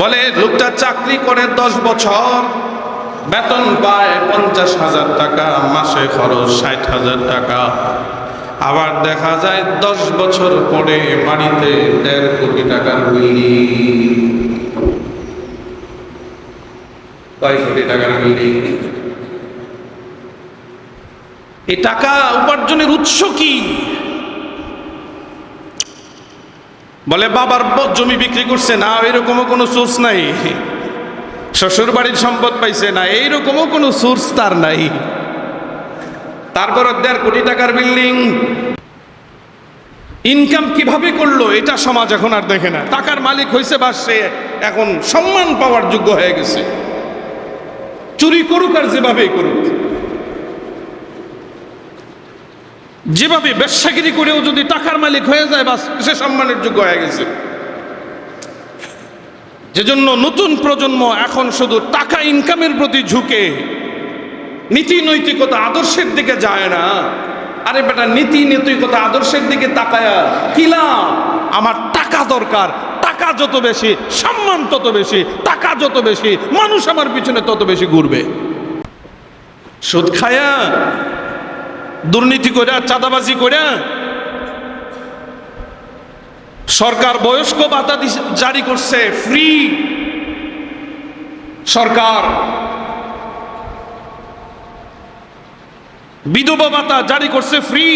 বলে লোকটা চাকরি করে 10 বছর, বেতন পায় 50,000 টাকা, মাসে খরচ 60,000 টাকা। আবার দেখা যায় 10 বছর পরে বাড়িতে 1.5 কোটি টাকার বিল্ডিং। কয় কোটি টাকার বিল্ডিং? এই টাকা উপার্জনের উৎস কি? বলে বাবার জমি বিক্রি করছে না, এরকমও কোনো সোর্স নাই। শ্বশুর বাড়ির সম্পদ পাইছে না, এইরকমও কোনো সোর্স তার নাই। তারপর 1.5 কোটি টাকার বিল্ডিং। ইনকাম কিভাবে করলো এটা সমাজ এখন আর দেখে না। টাকার মালিক হয়েছে বা সে এখন সম্মান পাওয়ার যোগ্য হয়ে গেছে, চুরি করুক আর যেভাবেই করুক, যেভাবে ব্যবসাগিরি করেও যদি টাকার মালিক হয়ে যায় বা সে সম্মানের যোগ্য হয়ে গেছে। যেজন্য নতুন প্রজন্ম এখন শুধু টাকা ইনকামের প্রতি ঝুঁকে, নীতি নৈতিকতা আদর্শের দিকে যায় না। আরে বেটা, নীতি নৈতিকতা আদর্শের দিকে তাকায়া কি লাভ? আমার টাকা দরকার, টাকা যত বেশি সম্মান তত বেশি, টাকা যত বেশি মানুষ আমার পিছনে তত বেশি ঘুরবে। সুদ খায়া, দুর্নীতি করে, চাঁদাবাজি করে সরকার বয়স্ক ভাতা জারি করছে ফ্রি। সরকার বিধবা ভাতা জারি করছে ফ্রি,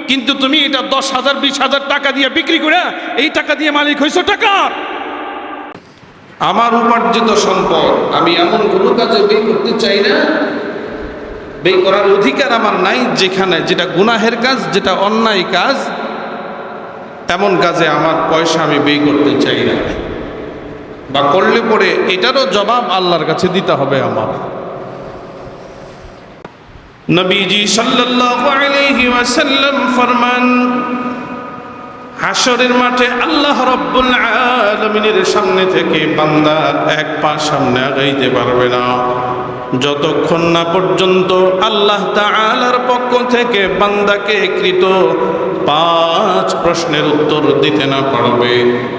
কিন্তু তুমি এটা 10,000 20,000 টাকা দিয়ে বিক্রি করে এই টাকা দিয়ে মালিক হয়েছো টাকার। আমার উপার্জিত সম্পদ আমি এমন কোনো কাজে ব্যয় করতে চাই না, ব্যয় করার অধিকার আমার নাই, যেখানে যেটা গুনাহের কাজ, যেটা অন্যায় কাজ, এমন কাজে আমার পয়সা আমি ব্যয় করতে চাই না। বা করলে পরে এটারও জবাব আল্লাহর কাছে দিতে হবে আমার। নবীজি সাল্লাল্লাহু আলাইহি ওয়াসাল্লাম ফরমান, হাশরের মাঠে আল্লাহ রাব্বুল আলামিনের সামনে থেকে বান্দা এক পা সামনে আগাইতে পারবে না, যতক্ষণ না পর্যন্ত আল্লাহ তাআলার পক্ষ থেকে বান্দাকে কৃত 5 প্রশ্নের উত্তর দিতে না পারবে,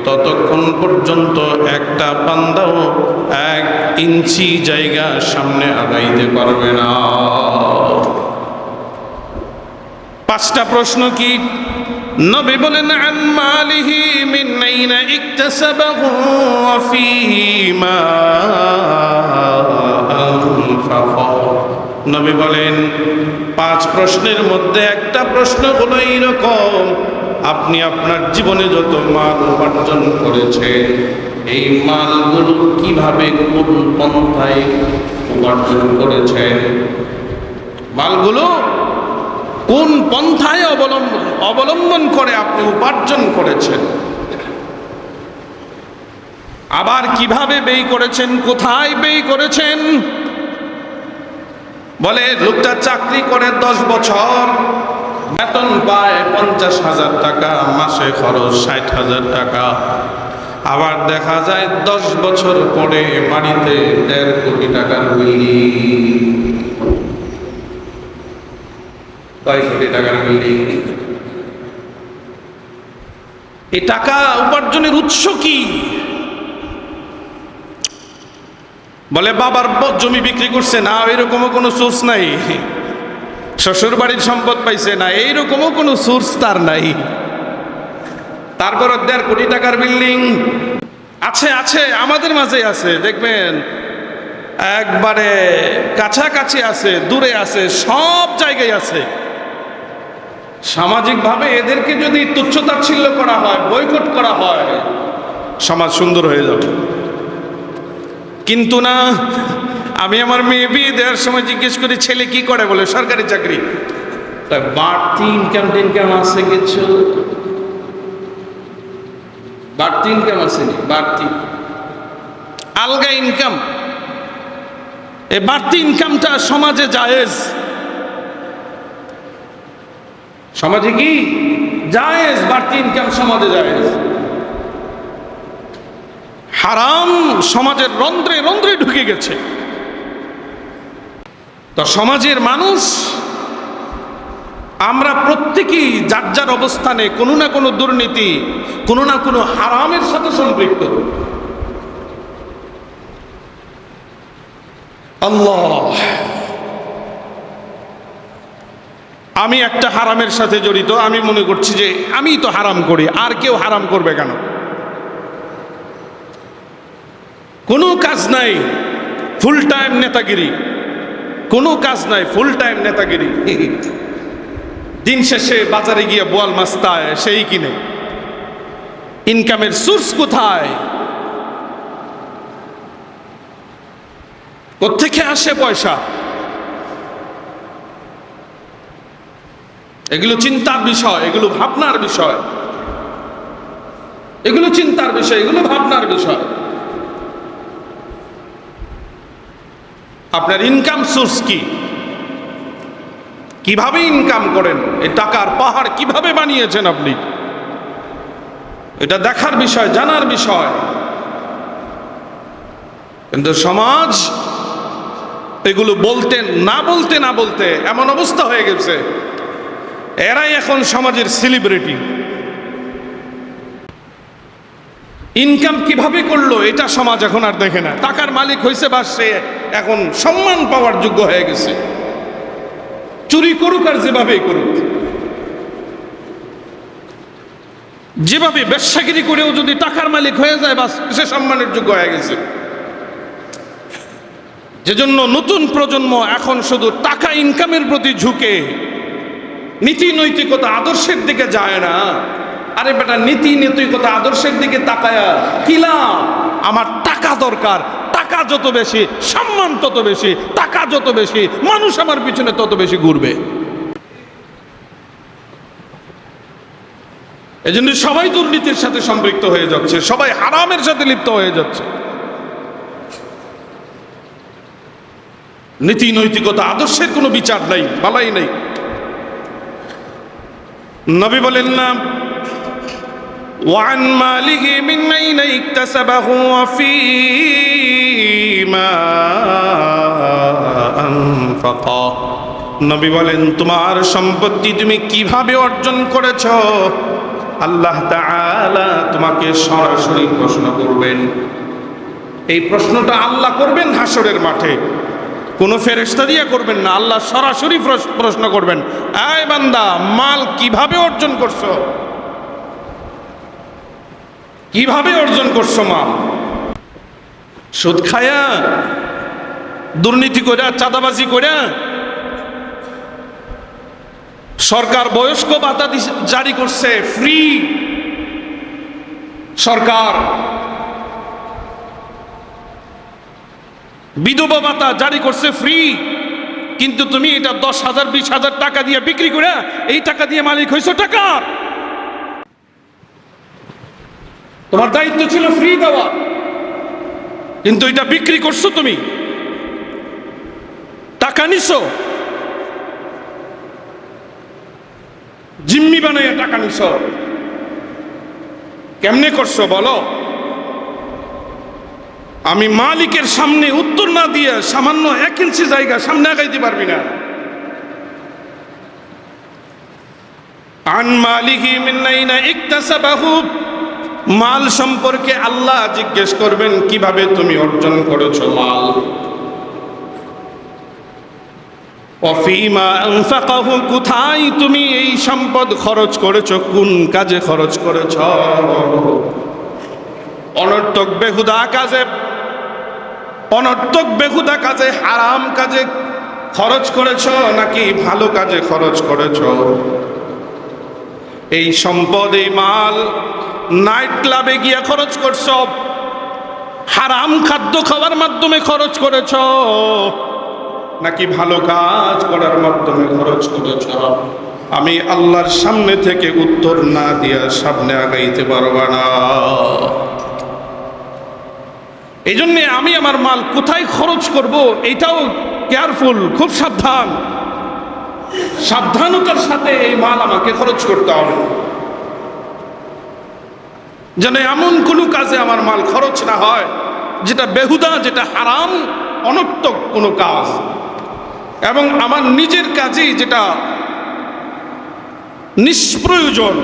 ততক্ষণ পর্যন্ত একটা বান্দাও 1 ইঞ্চি জায়গা সামনে আগাইতে পারবে না। 5টা প্রশ্ন কি? নবী বলেন, আন মালিহি মিন আইনা ইকতাসাবাহু ওয়া ফীমা আনফাকা। নবী বলেন 5 প্রশ্নের মধ্যে একটা প্রশ্ন হলো এইরকম, আপনি আপনার জীবনে যত মাল উপার্জন করেছেন, এই মালগুলো কিভাবে, কোন পন্থায় উপার্জন করেছেন? মালগুলো কোন পন্থায় অবলম্বন করে আপনি উপার্জন করেছেন, আবার কিভাবে ব্যয় করেছেন, কোথায় ব্যয় করেছেন? বলে লোকটা চাকরি করে 10 বছর, বেতন পায় 50,000 টাকা, মাসে খরচ 60,000 টাকা। আবার দেখা যায় 10 বছর পরে বাড়িতে 1.5 কোটি টাকার বিল্ডিং। কয় কোটি টাকার বিল্ডিং? এই টাকা উপার্জনের উৎস কি? বলে বাবার জমি বিক্রি করছে না, এরকমও কোনো সোর্স নাই। শ্বশুর বাড়ির সম্পদ পাইছে না, এইরকমও কোনো সোর্স তার নাই। তারপর 1.5 কোটি টাকার বিল্ডিং আছে, আছে আমাদের মাঝে আছে, দেখবেন একবারে কাছাকাছি আছে, দূরে আছে, সব জায়গায় আছে। সামাজিকভাবে এদেরকে যদি তুচ্ছতাচ্ছিল্য করা হয়, বয়কট করা হয়, সমাজ সুন্দর হয়ে যাবে। কিন্তু না, আমি আমার মেয়ে বিয়ে দেওয়ার সময় জিজ্ঞেস করি ছেলে কি করে, বলে সরকারি চাকরি। তাই বাড়তি ইনকাম আছে কিছু? বাড়তি ইনকাম আসেনি, বাড়তি আলগা ইনকাম। এই বাড়তি ইনকামটা সমাজে জায়েজ, সমাজে কি জায়েজ, বাড়তি ইনকাম সমাজে জায়েজ। হারাম সমাজের রন্ধ্রে রন্ধ্রে ঢুকে গেছে। তো সমাজের মানুষ আমরা প্রত্যেকেই যার যার অবস্থানে কোনো না কোনো দুর্নীতি, কোনো না কোনো হারামের সাথে সম্পৃক্ত। আল্লাহ, আমি একটা হারামের সাথে জড়িত, আমি মনে করছি যে আমি তো হারাম করি, আর কেউ হারাম করবে কেন? কোনো কাজ নাই, ফুল টাইম নেতাগিরি, কোনো কাজ নাই, ফুল টাইম নেতাগিরি। দিন শেষে বাজারে গিয়ে বোয়াল মাছ তায় সেই কিনে। ইনকামের সোর্স কোথায়? কোত্থেকে আসে পয়সা? এগুলো চিন্তার বিষয়, এগুলো ভাবনার বিষয়, এগুলো চিন্তার বিষয়, এগুলো ভাবনার বিষয়। আপনার ইনকাম সোর্স কি? কিভাবে ইনকাম করেন? এই টাকার পাহাড় কিভাবে বানিয়েছেন আপনি? এটা দেখার বিষয়, জানার বিষয়। কিন্তু সমাজ এগুলো বলতে না বলতে এমন অবস্থা হয়ে গেছে, এরাই এখন সমাজের সেলিব্রিটি। ইনকাম কিভাবে করলো এটা সমাজ এখন আর দেখে না। টাকার মালিক হয়েছে বা সে এখন সম্মান পাওয়ার যোগ্য হয়ে গেছে, চুরি করুক আর যেভাবেই করুক, যেভাবে ব্যবসাগিরি করেও যদি টাকার মালিক হয়ে যায় বা সে সম্মানের যোগ্য হয়ে গেছে। যেজন্য নতুন প্রজন্ম এখন শুধু টাকা ইনকামের প্রতি ঝুঁকে, নীতি নৈতিকতা আদর্শের দিকে যায় না। আরে বেটা, নীতি নৈতিকতা আদর্শের দিকে তাকায়া কি লাভ? আমার টাকা দরকার, টাকা যত বেশি সম্মান তত বেশি, টাকা যত বেশি মানুষ আমার পিছনে তত বেশি ঘুরবে। এজন্য সবাই দুর্নীতির সাথে সম্পৃক্ত হয়ে যাচ্ছে, সবাই হারামের সাথে লিপ্ত হয়ে যাচ্ছে। নীতি নৈতিকতা আদর্শের কোনো বিচার নাই, বালাই নাই। নবী বলেন না, ওয়ান মালিহি মিন আইনা ইকতাসাবাহু ওয়া ফীমা আনফাকা। নবী বলেন, তোমার সম্পত্তি তুমি কিভাবে অর্জন করেছো আল্লাহ তাআলা তোমাকে সরাসরি প্রশ্ন করবেন। এই প্রশ্নটা আল্লাহ করবেন হাসরের মাঠে, কোনো ফেরেশতা দিয়ে করবেন না, আল্লাহ সরাসরি প্রশ্ন করবেন, আয় বান্দা, মাল কিভাবে অর্জন করছো? কিভাবে অর্জন করছো মাল? সুদ খায়া, দুর্নীতি করে, চাঁদাবাজি করে? সরকার বয়স্ক ভাতা জারি করছে ফ্রি, সরকার বিধবা ভাতা জারি করছে ফ্রি, কিন্তু তুমি এটা 10,000 20,000 টাকা দিয়ে বিক্রি করে এই টাকা দিয়ে মালিক হয়েছো টাকার। তোমার দায়িত্ব ছিল ফ্রি দেওয়া, কিন্তু এটা বিক্রি করছো, তুমি টাকা নিছো, জিম্মি বানাইয়া টাকা নিছো। কেমনে করছো বলো? আমি মালিকের সামনে উত্তর না দিয়ে সামান্য 1 ইঞ্চি জায়গা সামনে আগাইতে পারবি না। আন মালিহি মিন আইনা ইকতাসাবাহু, মাল সম্পর্কে আল্লাহ জিজ্ঞেস করবেন কিভাবে তুমি অর্জন করেছো মাল। ওয়া ফীমা আনফাকাহু, কোথায় তুমি এই সম্পদ খরচ করেছো, কোন কাজে খরচ করেছো? অনর্থক বেহুদা কাজে, অনর্থক বেহুদা কাজে, হারাম কাজে খরচ করেছো নাকি ভালো কাজে খরচ করেছো? এই সম্পদ, এই মাল নাইট ক্লাবে গিয়ে খরচ করছো, হারাম খাদ্য খাওয়ার মাধ্যমে খরচ করেছো নাকি ভালো কাজ করার মাধ্যমে খরচ করেছো? আমি আল্লাহর সামনে থেকে উত্তর না দিয়া সামনে আগাইতে পারবা না। এই জন্য আমি আমার মাল কোথায় খরচ করব এটাও কেয়ারফুল, খুব সাবধান, সাবধানতার সাথে এই মাল আমাকে খরচ করতে হবে, যেন এমন কোনো কাজে আমার মাল খরচ না হয় যেটা বেহুদা, যেটা হারাম, অনর্থক কোনো কাজ, এবং আমার নিজের কাজেই যেটা নিষ্প্রয়োজন,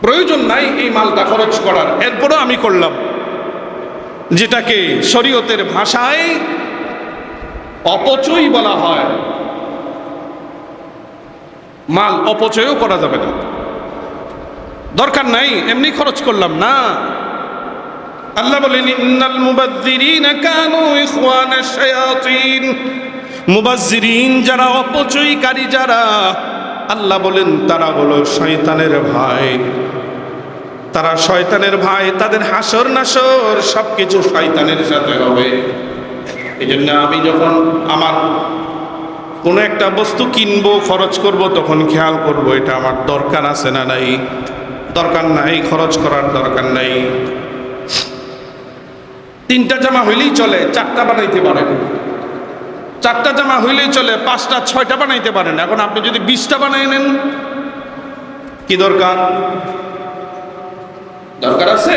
প্রয়োজন নাই এই মালটা খরচ করার, এরপরও আমি করলাম, যেটাকে শরীয়তের ভাষায় অপচয় বলা হয়। মাল অপচয়ও করা যাবে না, দরকার নাই এমনি খরচ করলাম না। আল্লাহ বলেন ইন্নাল মুবাযযিরিনা কানু ইখওয়ানাশ শায়াতিন, মুবাযযিরিন যারা অপচয়কারী যারা, আল্লাহ বলেন তারা হলো শয়তানের ভাই। তারা শয়তানের ভাই, তাদের হাসর নাসর সবকিছু শয়তানের সাথে হবে। এই জন্য আমি যখন আমার কোনো একটা বস্তু কিনবো, খরচ করব, তখন খেয়াল করব এটা আমার দরকার আছে না নাই। দরকার নাই, খরচ করার দরকার নাই। 3টা জামা হইলেই চলে, 4টা বানাইতে পারেন। 4টা জামা হইলেই চলে, 5টা 6টা বানাইতে পারেন। এখন আপনি যদি 20টা বানাই নেন, কি দরকার? দরকার আছে?